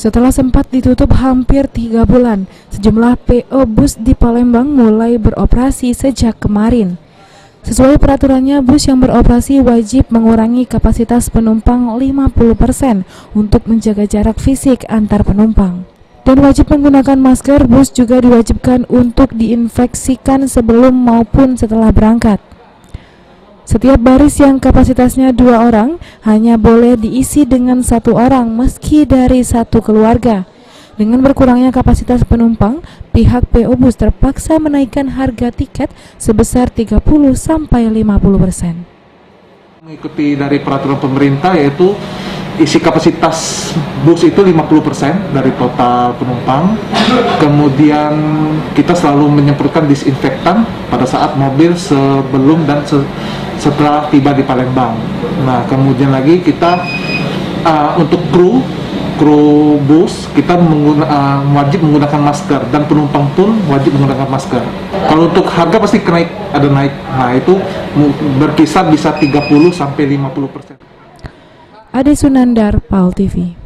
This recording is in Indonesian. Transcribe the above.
Setelah sempat ditutup hampir 3 bulan, sejumlah PO bus di Palembang mulai beroperasi sejak kemarin. Sesuai peraturannya, bus yang beroperasi wajib mengurangi kapasitas penumpang 50% untuk menjaga jarak fisik antar penumpang. Dan wajib menggunakan masker. Bus juga diwajibkan untuk diinfeksikan sebelum maupun setelah berangkat. Setiap baris yang kapasitasnya 2 orang hanya boleh diisi dengan 1 orang meski dari satu keluarga. Dengan berkurangnya kapasitas penumpang, pihak PO Bus terpaksa menaikkan harga tiket sebesar 30-50%. Mengikuti dari peraturan pemerintah, yaitu isi kapasitas bus itu 50% dari total penumpang. Kemudian kita selalu menyemprotkan disinfektan pada saat mobil sebelum dan setelah tiba di Palembang. Nah, kemudian lagi kita untuk kru bus kita wajib menggunakan masker, dan penumpang pun wajib menggunakan masker. Kalau untuk harga pasti ada naik. Nah, itu berkisar bisa 30-50%. Ade Sunandar, PAL TV.